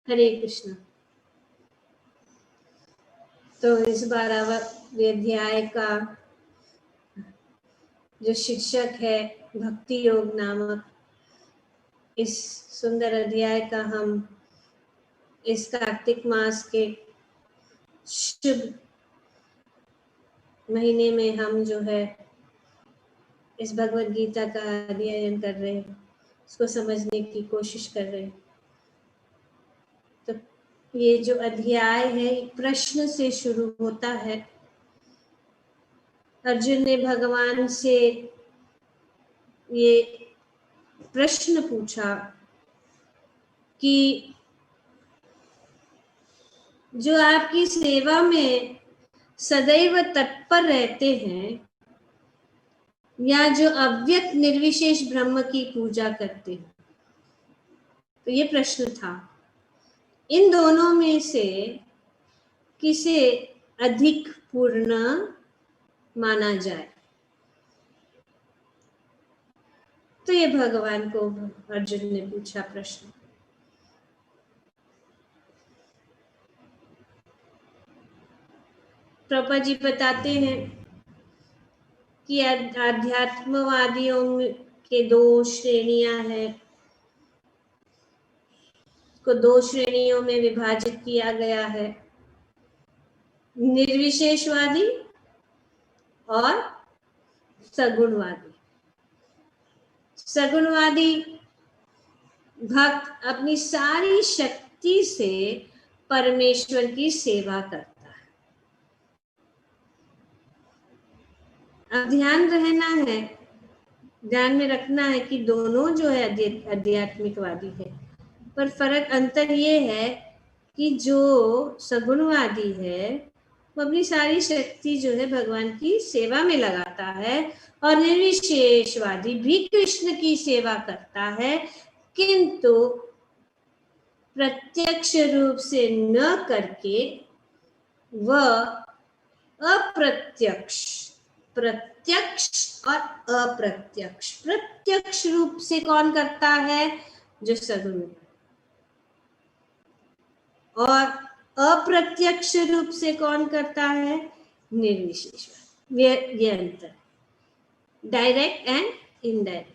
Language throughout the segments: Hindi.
हरे कृष्ण। तो इस 12वें अध्याय का जो शीर्षक है भक्ति योग नामक, इस सुंदर अध्याय का हम इस कार्तिक मास के शुभ महीने में हम जो है इस भगवद गीता का अध्ययन कर रहे हैं, इसको समझने की कोशिश कर रहे हैं। तो ये जो अध्याय है एक प्रश्न से शुरू होता है। अर्जुन ने भगवान से ये प्रश्न पूछा कि जो आपकी सेवा में सदैव तत्पर रहते हैं या जो अव्यक्त निर्विशेष ब्रह्म की पूजा करते हैं, तो ये प्रश्न था, इन दोनों में से किसे अधिक पूर्ण माना जाए। तो ये भगवान को अर्जुन ने पूछा प्रश्न। प्रभुपाद जी बताते हैं कि आध्यात्मवादियों के दो श्रेणियां हैं, को दो श्रेणियों में विभाजित किया गया है, निर्विशेषवादी और सगुणवादी। सगुणवादी भक्त अपनी सारी शक्ति से परमेश्वर की सेवा करता है। अब ध्यान में रखना है कि दोनों जो है आध्यात्मिकवादी है, पर फर्क अंतर ये है कि जो सगुणवादी है वो अपनी सारी शक्ति जो है भगवान की सेवा में लगाता है, और निर्विशेषवादी भी कृष्ण की सेवा करता है, किंतु प्रत्यक्ष रूप से न करके वह प्रत्यक्ष और अप्रत्यक्ष, प्रत्यक्ष रूप से कौन करता है, जो सगुण, और अप्रत्यक्ष रूप से कौन करता है, निर्विशेष। ये अंतर, डायरेक्ट एंड इनडायरेक्ट।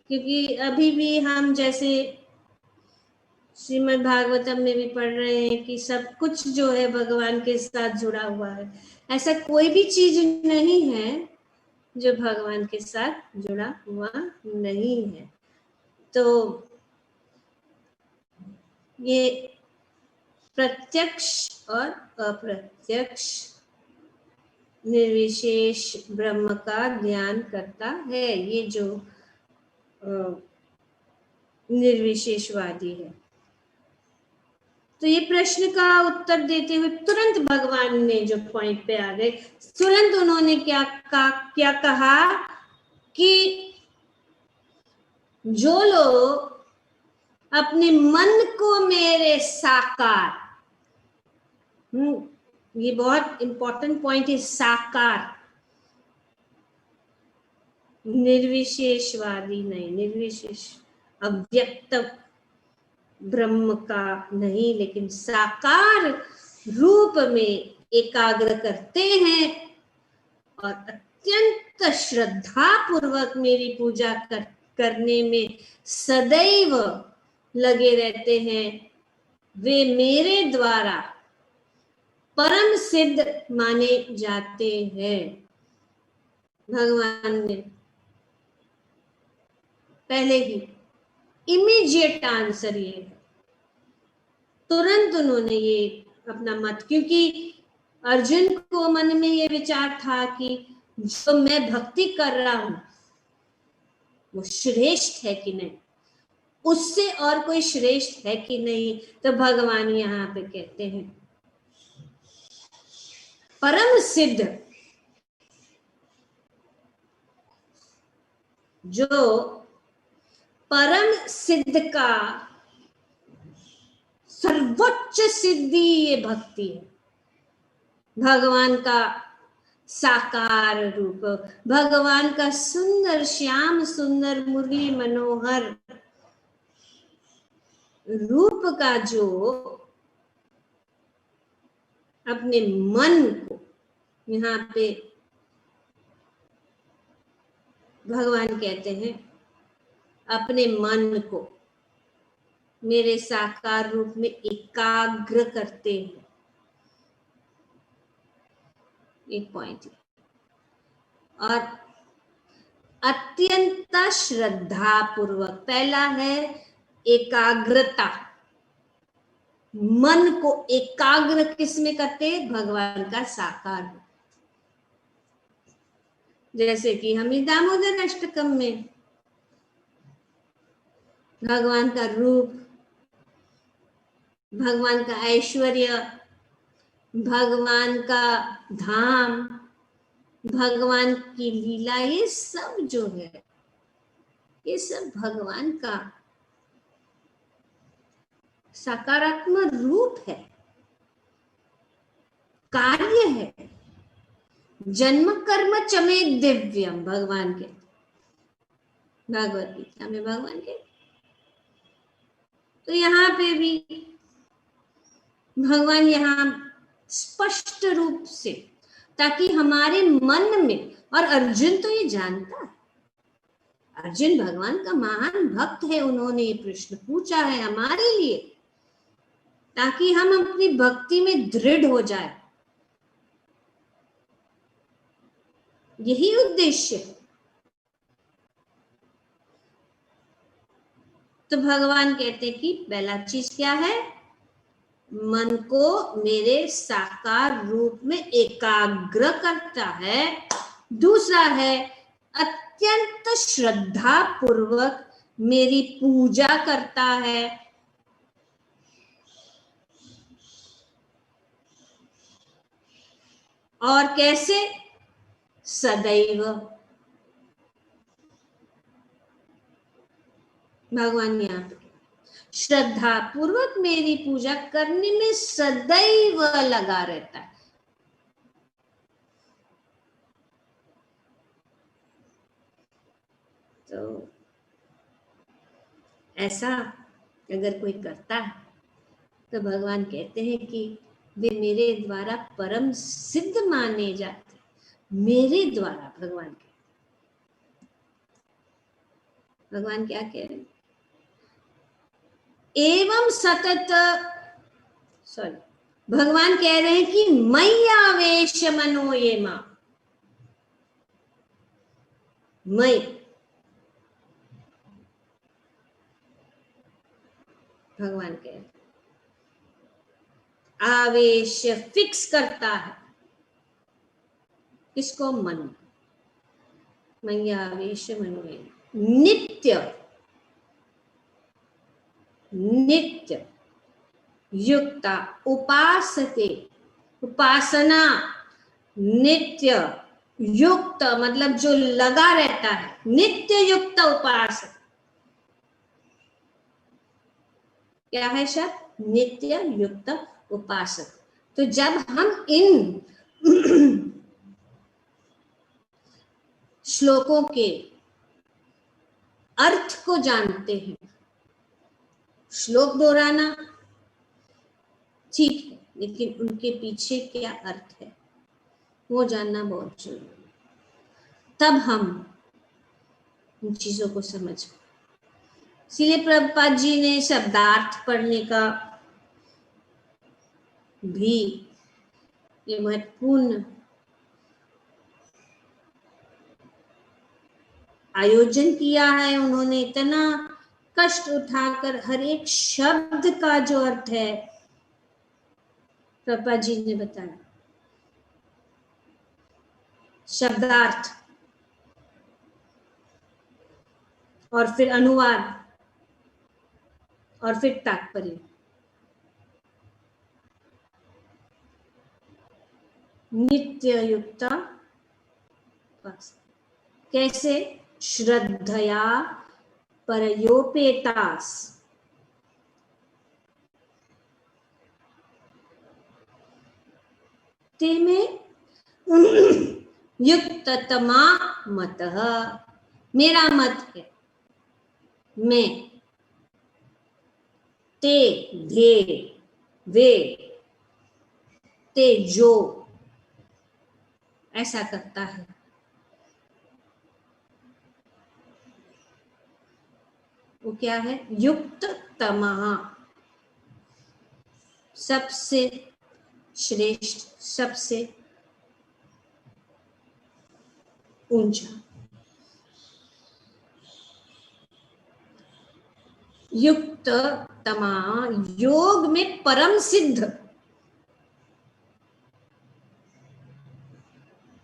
क्योंकि अभी भी हम जैसे श्रीमद् भागवतम में भी पढ़ रहे हैं कि सब कुछ जो है भगवान के साथ जुड़ा हुआ है, ऐसा कोई भी चीज नहीं है जो भगवान के साथ जुड़ा हुआ नहीं है। तो ये प्रत्यक्ष और अप्रत्यक्ष निर्विशेष ब्रह्म का ज्ञान करता है, ये जो निर्विशेषवादी है। तो ये प्रश्न का उत्तर देते हुए तुरंत भगवान ने जो पॉइंट पे आ गए, तुरंत उन्होंने क्या कहा कि जो लोग अपने मन को मेरे साकार, ये बहुत इंपॉर्टेंट पॉइंट है, साकार, निर्विशेषवादी नहीं, निर्विशेष अव्यक्त ब्रह्म का नहीं, लेकिन साकार रूप में एकाग्र करते हैं और अत्यंत श्रद्धा पूर्वक मेरी पूजा करने में सदैव लगे रहते हैं, वे मेरे द्वारा परम सिद्ध माने जाते हैं। भगवान ने पहले ही इमीडिएट आंसर ये है, तुरंत उन्होंने ये अपना मत, क्योंकि अर्जुन को मन में ये विचार था कि जो मैं भक्ति कर रहा हूं वो श्रेष्ठ है कि नहीं, उससे और कोई श्रेष्ठ है कि नहीं। तो भगवान यहाँ पे कहते हैं परम सिद्ध, जो परम सिद्ध का सर्वोच्च सिद्धि ये भक्ति है, भगवान का साकार रूप, भगवान का सुंदर श्याम सुंदर मुरली मनोहर रूप का जो अपने मन को, यहाँ पे भगवान कहते हैं अपने मन को मेरे साकार रूप में एकाग्र करते हैं। एक पॉइंट और अत्यंत श्रद्धा पूर्वक, पहला है एकाग्रता, मन को एकाग्र किसमें करते हैं? भगवान का साकार रूप। जैसे कि हम दामोदर अष्टकम में भगवान का रूप, भगवान का ऐश्वर्य, भगवान का धाम, भगवान की लीला, ये सब जो है ये सब भगवान का सकारात्मक रूप है, कार्य है। जन्म कर्म चमे दिव्यम, भगवान के भगवत गीता में भगवान के। तो यहाँ पे भी भगवान यहाँ स्पष्ट रूप से, ताकि हमारे मन में, और अर्जुन तो ये जानता है, अर्जुन भगवान का महान भक्त है, उन्होंने ये प्रश्न पूछा है हमारे लिए, ताकि हम अपनी भक्ति में दृढ़ हो जाए। यही उद्देश्य है। तो भगवान कहते हैं कि पहला चीज क्या है? मन को मेरे साकार रूप में एकाग्र करता है। दूसरा है अत्यंत श्रद्धा पूर्वक मेरी पूजा करता है। और कैसे? सदैव, भगवान यहाँ पे श्रद्धा पूर्वक मेरी पूजा करने में सदैव लगा रहता है। तो ऐसा अगर कोई करता है तो भगवान कहते हैं कि वे मेरे द्वारा परम सिद्ध माने जाते। मेरे द्वारा, भगवान क्या कह रहे हैं? एवं सतत, भगवान कह रहे हैं कि मयि आवेश मनो ये मां, मई, भगवान कह रहे आवेश फिक्स करता है किसको? मन। मयि आवेश मनो ये नित्य, नित्य युक्ता उपासते, उपासना, नित्य युक्त मतलब जो लगा रहता है, नित्य युक्त उपासक। क्या है शब्द? नित्य युक्त उपासक। तो जब हम इन श्लोकों के अर्थ को जानते हैं, श्लोक दोहराना ठीक है, लेकिन उनके पीछे क्या अर्थ है वो जानना बहुत जरूरी है। तब हम उन चीजों को समझ। इसलिए प्रभुपाद जी ने शब्दार्थ पढ़ने का भी ये महत्वपूर्ण आयोजन किया है। उन्होंने इतना कष्ट उठाकर हर एक शब्द का जो अर्थ है प्रभुपाद जी ने बताया। शब्दार्थ और फिर अनुवाद और फिर तात्पर्य। नित्य युक्ता कैसे? श्रद्धया परयोपेतास, ते में युक्ततमा मतः, मेरा मत है। मैं ते धे वे ते जो ऐसा करता है। वो क्या है? युक्त तमः, सबसे श्रेष्ठ, सबसे ऊंचा। युक्त तमा, योग में परम सिद्ध।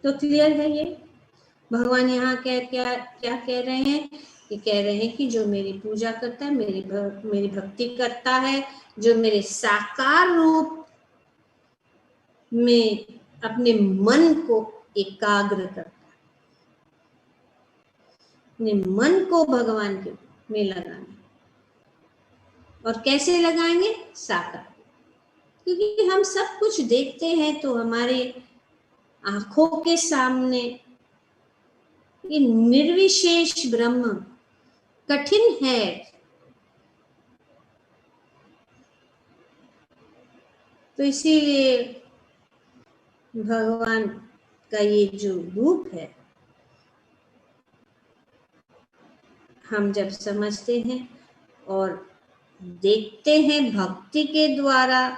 तो क्लियर है ये? भगवान यहाँ क्या क्या क्या कह रहे हैं? ये कह रहे हैं कि जो मेरी पूजा करता है, मेरी भक्ति करता है, जो मेरे साकार रूप में अपने मन को एकाग्र करता है, अपने मन को भगवान के में लगाना। और कैसे लगाएंगे? साकार। क्योंकि हम सब कुछ देखते हैं तो हमारे आंखों के सामने ये निर्विशेष ब्रह्म कठिन है। तो इसीलिए भगवान का ये जो रूप है, हम जब समझते हैं और देखते हैं भक्ति के द्वारा,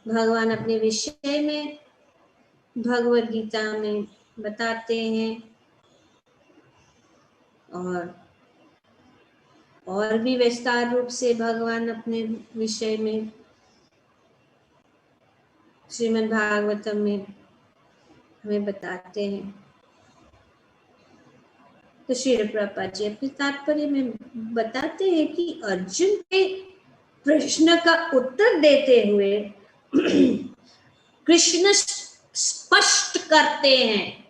भगवान अपने विषय में भगवद गीता में बताते हैं और भी विस्तार रूप से भगवान अपने विषय में श्रीमद् भागवतम में हमें बताते हैं। तो श्री प्रभुपाद जी अपने तात्पर्य में बताते हैं कि अर्जुन के प्रश्न का उत्तर देते हुए कृष्ण स्पष्ट करते हैं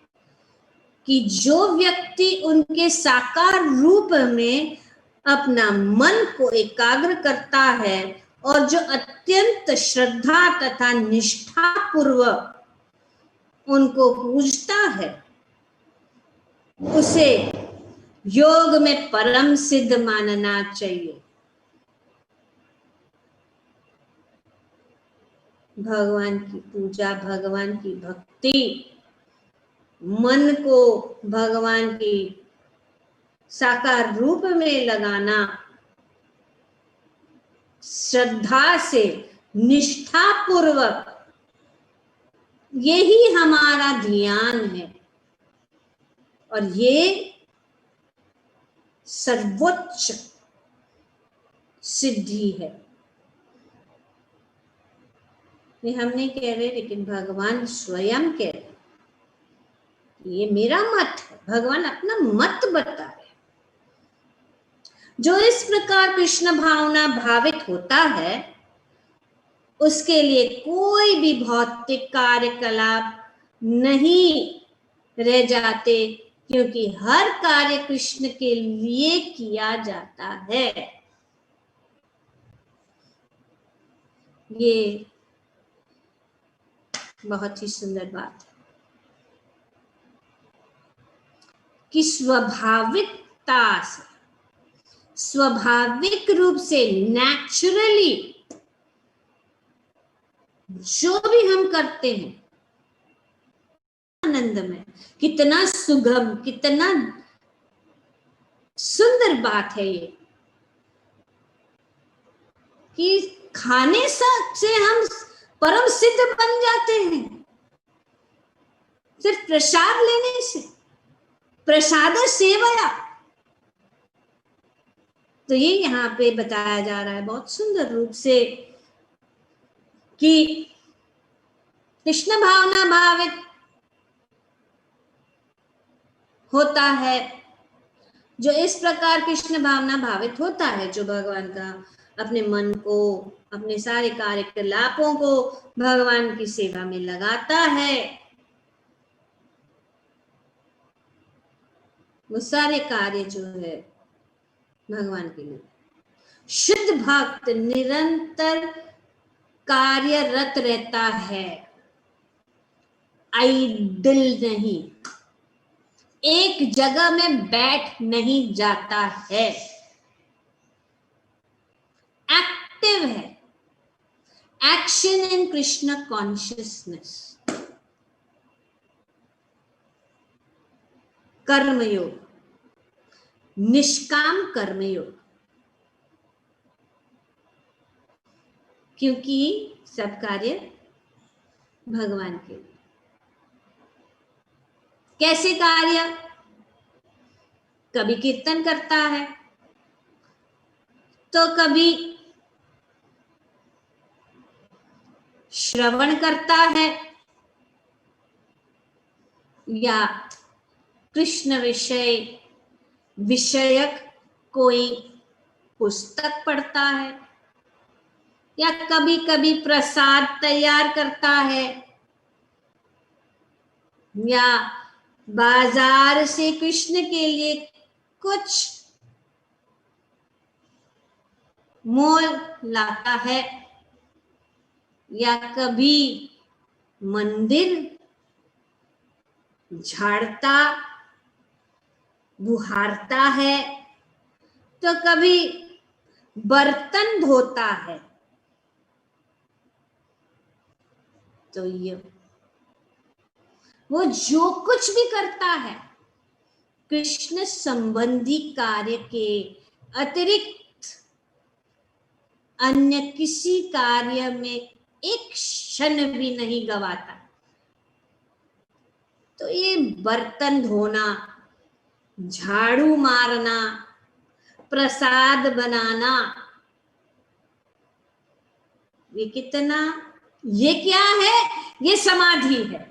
कि जो व्यक्ति उनके साकार रूप में अपना मन को एकाग्र करता है और जो अत्यंत श्रद्धा तथा निष्ठा पूर्वक उनको पूजता है, उसे योग में परम सिद्ध मानना चाहिए। भगवान की पूजा, भगवान की भक्ति, मन को भगवान की साकार रूप में लगाना, श्रद्धा से निष्ठा पूर्वक, यही हमारा ध्यान है। और ये सर्वोच्च सिद्धि है। ये हम नहीं कह रहे, लेकिन भगवान स्वयं कह रहे, ये मेरा मत है। भगवान अपना मत बता रहे। जो इस प्रकार कृष्ण भावना भावित होता है, उसके लिए कोई भी भौतिक कार्यकलाप नहीं रह जाते, क्योंकि हर कार्य कृष्ण के लिए किया जाता है। ये बहुत ही सुंदर बात है कि स्वाभाविकता से, स्वाभाविक रूप से, नेचुरली जो भी हम करते हैं आनंद में, कितना सुगम, कितना सुंदर बात है ये कि खाने से हम परम सिद्ध बन जाते हैं, सिर्फ प्रसाद लेने से, प्रसाद सेवया। तो ये यहाँ पे बताया जा रहा है बहुत सुंदर रूप से कि कृष्ण भावना भावित होता है, जो इस प्रकार कृष्ण भावना भावित होता है, जो भगवान का अपने मन को, अपने सारे कार्यकलापों को भगवान की सेवा में लगाता है, वो सारे कार्य जो है भगवान के लिए। शुद्ध भक्त निरंतर कार्यरत रहता है, आइडल नहीं, एक जगह में बैठ नहीं जाता है। है, एक्शन इन कृष्ण कॉन्शियसनेस, कर्मयोग, निष्काम कर्मयोग, क्योंकि सब कार्य भगवान के लिए। कैसे कार्य? कभी कीर्तन करता है, तो कभी श्रवण करता है, या कृष्ण विषयक कोई पुस्तक पढ़ता है, या कभी कभी प्रसाद तैयार करता है, या बाजार से कृष्ण के लिए कुछ मोल लाता है, या कभी मंदिर झाड़ता बुहारता है, तो कभी बर्तन धोता है। तो ये वो जो कुछ भी करता है कृष्ण संबंधी कार्य के अतिरिक्त अन्य किसी कार्य में एक क्षण भी नहीं गवाता। तो ये बर्तन धोना, झाड़ू मारना, प्रसाद बनाना, ये कितना, ये क्या है? ये समाधि है।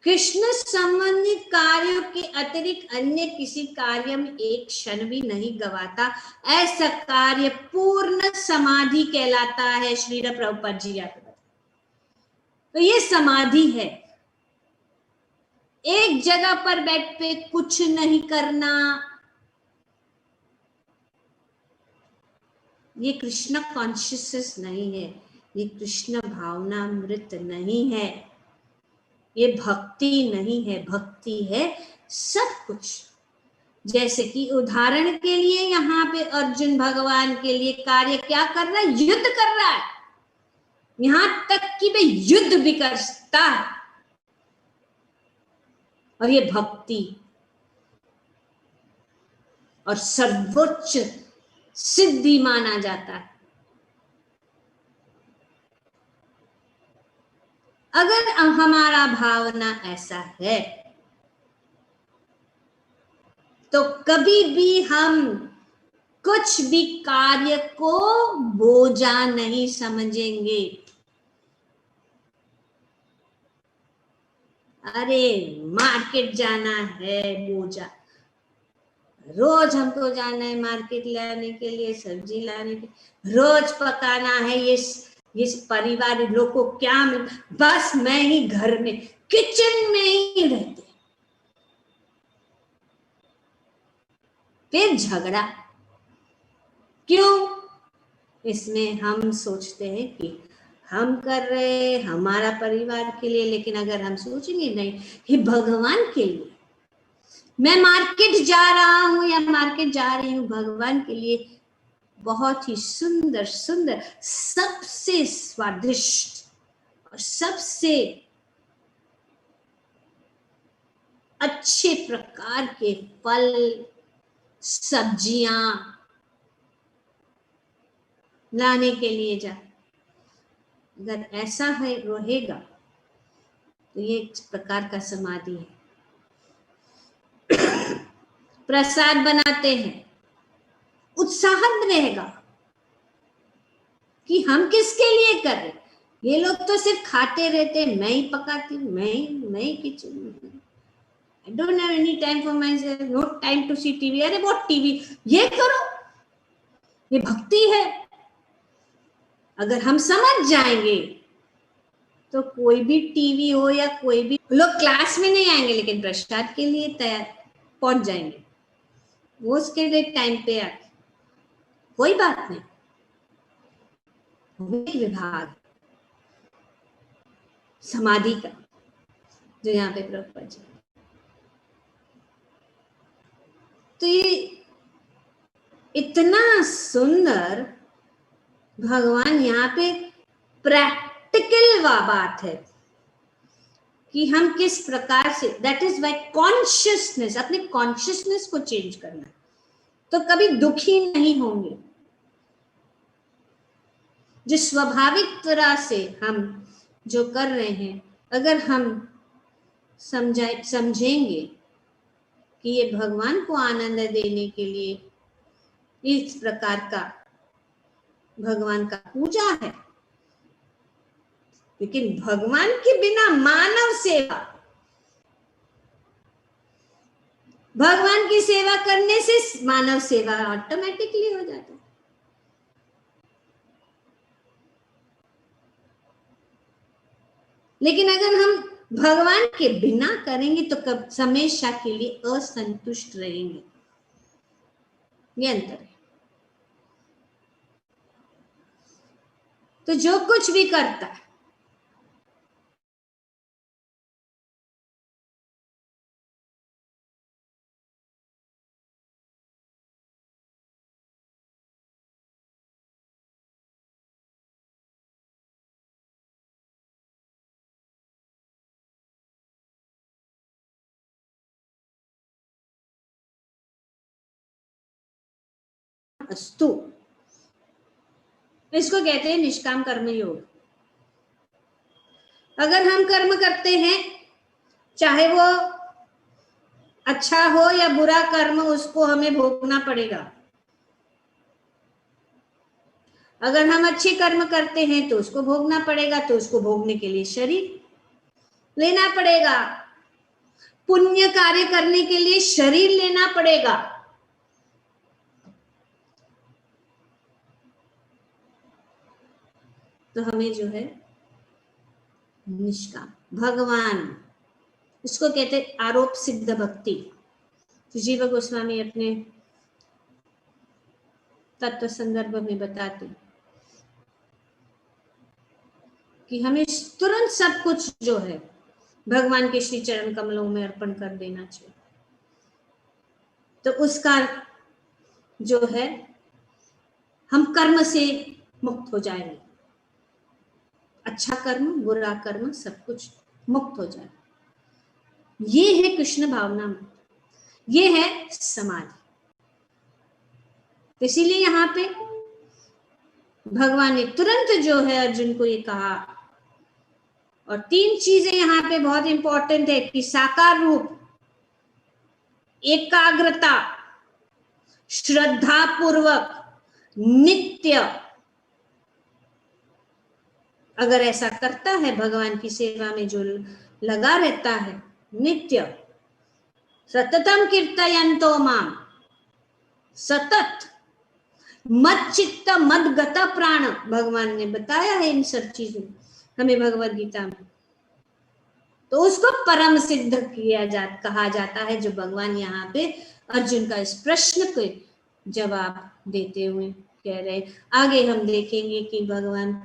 कृष्ण संबंधित कार्यों के अतिरिक्त अन्य किसी कार्य में एक क्षण भी नहीं गवाता, ऐसा कार्य पूर्ण समाधि कहलाता है। श्रील प्रभुपाद जी आते हैं। तो ये समाधि है, एक जगह पर बैठ पे कुछ नहीं करना, ये कृष्ण कॉन्शियसनेस नहीं है, ये कृष्ण भावनामृत नहीं है, ये भक्ति नहीं है। भक्ति है सब कुछ। जैसे कि उदाहरण के लिए यहाँ पे अर्जुन भगवान के लिए कार्य क्या कर रहा है? युद्ध कर रहा है, यहां तक कि वे युद्ध भी कर सकता है, और ये भक्ति और सर्वोच्च सिद्धि माना जाता है। अगर हमारा भावना ऐसा है तो कभी भी हम कुछ भी कार्य को बोझा नहीं समझेंगे। अरे मार्केट जाना है बोझा, रोज हमको जाना है मार्केट लाने के लिए, सब्जी लाने के, रोज पकाना है, ये परिवार लोग को क्या मिल, बस मैं ही घर में किचन में ही रहते। फिर झगड़ा क्यों? इसमें हम सोचते हैं कि हम कर रहे हमारा परिवार के लिए, लेकिन अगर हम सोचेंगे नहीं, ये भगवान के लिए, मैं मार्केट जा रहा हूं या मार्केट जा रही हूं भगवान के लिए, बहुत ही सुंदर सुंदर, सबसे स्वादिष्ट और सबसे अच्छे प्रकार के फल सब्जियां लाने के लिए जा। अगर ऐसा है रहेगा तो ये एक प्रकार का समाधि है। प्रसाद बनाते हैं, उत्साह रहेगा कि हम किसके लिए कर रहे। ये लोग तो सिर्फ खाते रहते, मैं ही पकाती हूँ, मैं ही किचन में, I don't have any time for myself, no time to see TV। अरे बहुत टीवी, ये करो, ये भक्ति है। अगर हम समझ जाएंगे तो कोई भी टीवी हो या कोई भी लोग क्लास में नहीं आएंगे, लेकिन प्रसाद के लिए तैयार पहुंच जाएंगे, वो उसके लिए टाइम पे आके, कोई बात नहीं, विभाग समाधि का जो यहाँ पे प्रभुपाद जी। तो ये इतना सुंदर भगवान यहाँ पे प्रैक्टिकल बात है कि हम किस प्रकार से, दैट इज बाय कॉन्शियसनेस, अपने कॉन्शियसनेस को चेंज करना, तो कभी दुखी नहीं होंगे। जिस स्वाभाविक तरह से हम जो कर रहे हैं, अगर हम समझेंगे कि ये भगवान को आनंद देने के लिए इस प्रकार का भगवान का पूजा है, लेकिन भगवान के बिना मानव सेवा, भगवान की सेवा करने से मानव सेवा ऑटोमेटिकली हो जाता है। लेकिन अगर हम भगवान के बिना करेंगे तो कब हमेशा के लिए असंतुष्ट रहेंगे। ये अंतर है। तो जो कुछ भी करता है अस्तु, इसको कहते हैं निष्काम कर्म योग। अगर हम कर्म करते हैं, चाहे वो अच्छा हो या बुरा कर्म, उसको हमें भोगना पड़ेगा। अगर हम अच्छे कर्म करते हैं तो उसको भोगना पड़ेगा, तो उसको भोगने के लिए शरीर लेना पड़ेगा। पुण्य कार्य करने के लिए शरीर लेना पड़ेगा। तो हमें जो है निष्काम भगवान, इसको कहते हैं आरोप सिद्ध भक्ति। तो जीव गोस्वामी अपने तत्व संदर्भ में बताते कि हमें तुरंत सब कुछ जो है भगवान के श्री चरण कमलों में अर्पण कर देना चाहिए। तो उसका जो है हम कर्म से मुक्त हो जाएंगे। अच्छा कर्म, बुरा कर्म, सब कुछ मुक्त हो जाए। ये है कृष्ण भावना, ये है समाधि। तो इसीलिए यहाँ पे भगवान ने तुरंत जो है अर्जुन को ये कहा। और 3 चीजें यहाँ पे बहुत इंपॉर्टेंट है कि साकार रूप, एकाग्रता, श्रद्धा पूर्वक, नित्य। अगर ऐसा करता है, भगवान की सेवा में जो लगा रहता है, नित्य सततम कीर्तयन्तो माम, सतत मत चित्त मत गत प्राण, भगवान ने बताया है इन सब चीजों हमें भगवद गीता में। तो उसको परम सिद्ध कहा जाता है, जो भगवान यहाँ पे अर्जुन का इस प्रश्न के जवाब देते हुए कह रहे। आगे हम देखेंगे कि भगवान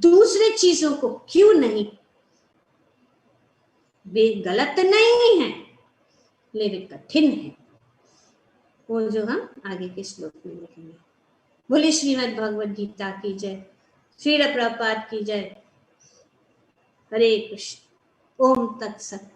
दूसरे चीजों को क्यों नहीं, वे गलत नहीं है लेकिन कठिन है, वो जो हम आगे के श्लोक में देखेंगे। बोले श्रीमद् भगवद गीता की जय, श्रील प्रभुपाद की जय। हरे कृष्ण। ओम तत्सत।